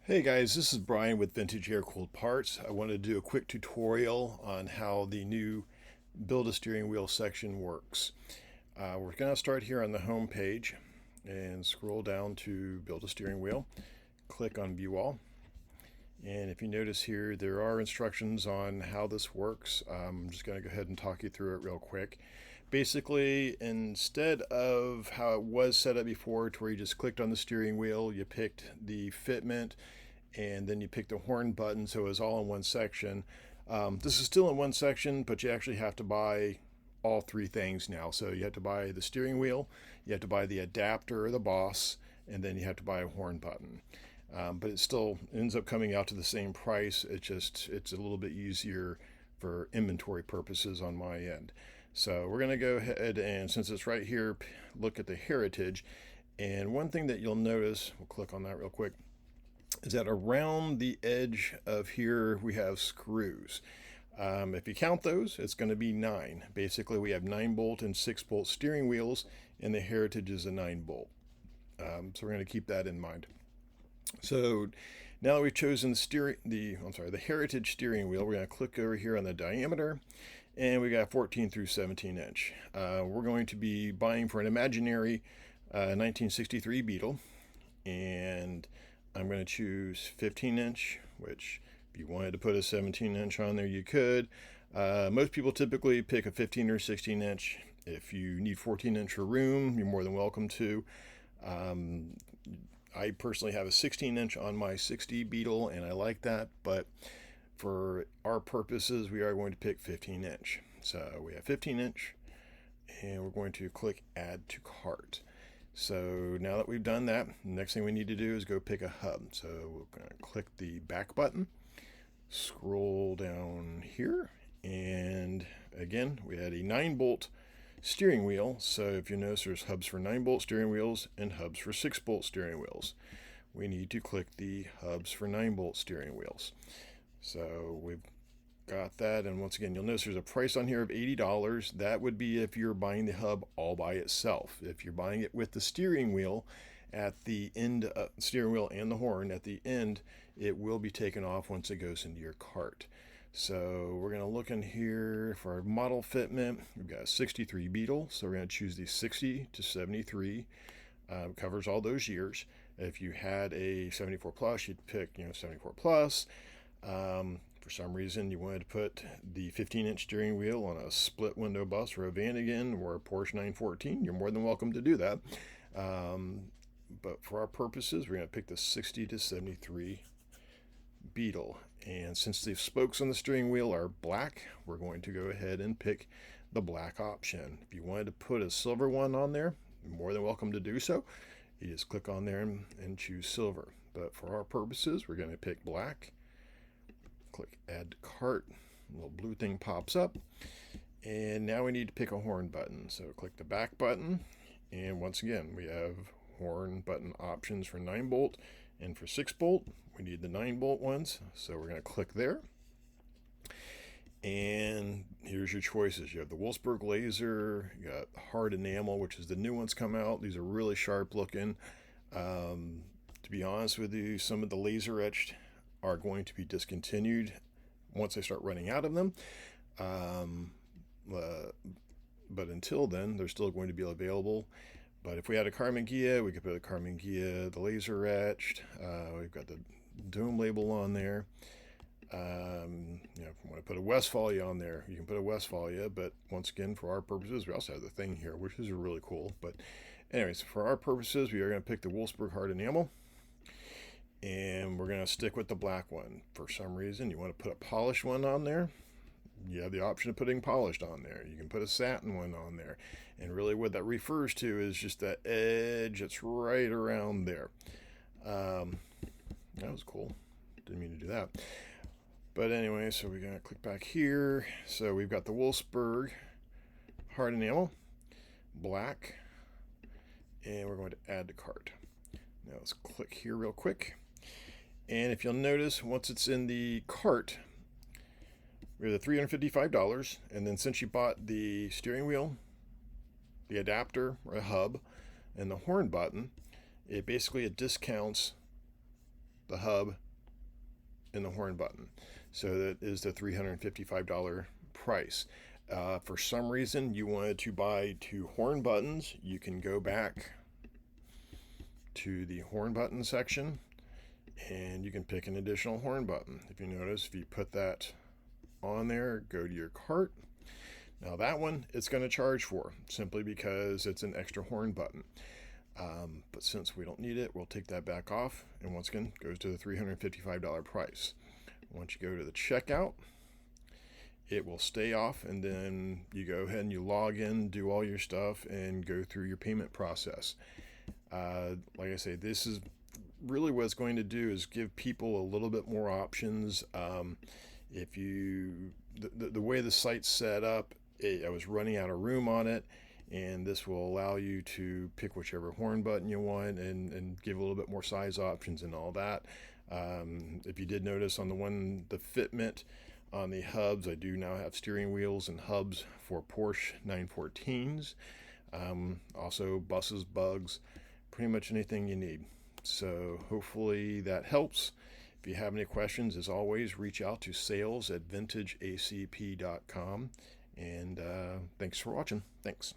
Hey guys, this is Brian with Vintage Air Cooled Parts. I wanted to do a quick tutorial on how the new Build a Steering Wheel section works. We're going to start here on the home page and scroll down to Build a Steering Wheel. Click on View All. And if you notice here, there are instructions on how this works. I'm just going to go ahead and talk you through it real quick. Basically, instead of how it was set up before, to where you just clicked on the steering wheel, you picked the fitment, and then you pick the horn button, so it was all in one section. This is still in one section, but you actually have to buy all three things now. So you have to buy the steering wheel, you have to buy the adapter or the boss, and then you have to buy a horn button. But it still ends up coming out to the same price. It's a little bit easier for inventory purposes on my end. So we're going to go ahead and, since it's right here, look at the heritage. And one thing that you'll notice, we'll click on that real quick, is that around the edge of here we have screws. If you count those, it's going to be 9. Basically, we have 9-bolt and 6-bolt steering wheels, and the heritage is a 9-bolt. So we're going to keep that in mind. So now that we've chosen the heritage steering wheel, we're going to click over here on the diameter, and we got 14 through 17 inch. We're going to be buying for an imaginary 1963 Beetle, and I'm going to choose 15 inch, which if you wanted to put a 17 inch on there, you could. Most people typically pick a 15 or 16 inch. If you need 14 inch for room, you're more than welcome to. I personally have a 16 inch on my 60 Beetle, and I like that, but for our purposes, we are going to pick 15 inch. So we have 15 inch, and we're going to click Add to Cart. So now that we've done that, the next thing we need to do is go pick a hub. So we're going to click the back button, scroll down here, and again, we had a 9-bolt steering wheel. So if you notice, there's hubs for 9-bolt steering wheels and hubs for 6-bolt steering wheels. We need to click the hubs for 9-bolt steering wheels. So we've got that, and once again, you'll notice there's a price on here of $80. That would be if you're buying the hub all by itself. If you're buying it with the steering wheel at the end, steering wheel and the horn at the end, it will be taken off once it goes into your cart. So we're going to look in here for our model fitment. We've got a 63 Beetle, so we're going to choose the 60 to 73. Covers all those years. If you had a 74 plus, you'd pick 74 plus. For some reason you wanted to put the 15-inch steering wheel on a split window bus or a Vanagon or a Porsche 914, you're more than welcome to do that. But for our purposes, we're going to pick the 60 to 73 Beetle. And since the spokes on the steering wheel are black, we're going to go ahead and pick the black option. If you wanted to put a silver one on there, you're more than welcome to do so. You just click on there and choose silver. But for our purposes, we're going to pick black. Click Add to Cart. A little blue thing pops up. And now we need to pick a horn button. So click the back button. And once again, we have horn button options for 9-bolt and for 6-bolt. We need the 9-bolt ones. So we're going to click there. And here's your choices. You have the Wolfsburg laser, you got hard enamel, which is the new ones come out. These are really sharp looking. To be honest with you, some of the laser etched are going to be discontinued once they start running out of them. But until then, they're still going to be available. But if we had a Karmann Ghia, we could put a Karmann Ghia, the laser etched. We've got the dome label on there. If you want to put a Westfalia on there, you can put a Westfalia. But once again, for our purposes, we also have the thing here, which is really cool. But anyways, for our purposes, we are going to pick the Wolfsburg hard enamel. And we're going to stick with the black one. For some reason, you want to put a polished one on there, you have the option of putting polished on there. You can put a satin one on there. And really what that refers to is just that edge that's right around there. That was cool. Didn't mean to do that. But anyway, so we're going to click back here. So we've got the Wolfsburg hard enamel, black, and we're going to add to cart. Now let's click here real quick. And if you'll notice, once it's in the cart, we have the $355. And then since you bought the steering wheel, the adapter or a hub, and the horn button, it discounts the hub, and the horn button. So that is the $355 price. For some reason you wanted to buy 2 horn buttons, you can go back to the horn button section and you can pick an additional horn button. If you notice, if you put that on there, go to your cart. Now that one it's going to charge for, simply because it's an extra horn button. But since we don't need it, we'll take that back off, and once again goes to the $355 price. Once you go to the checkout, it will stay off, and then you go ahead and you log in, do all your stuff, and go through your payment process. Like I say, this is really what it's going to do is give people a little bit more options. If you the way the site's set up, I was running out of room on it, and this will allow you to pick whichever horn button you want and give a little bit more size options and all that. If you did notice on the fitment on the hubs, I do now have steering wheels and hubs for Porsche 914s. Also buses, bugs, pretty much anything you need. So hopefully that helps. If you have any questions, as always, reach out to sales@vintageacp.com. And thanks for watching. Thanks.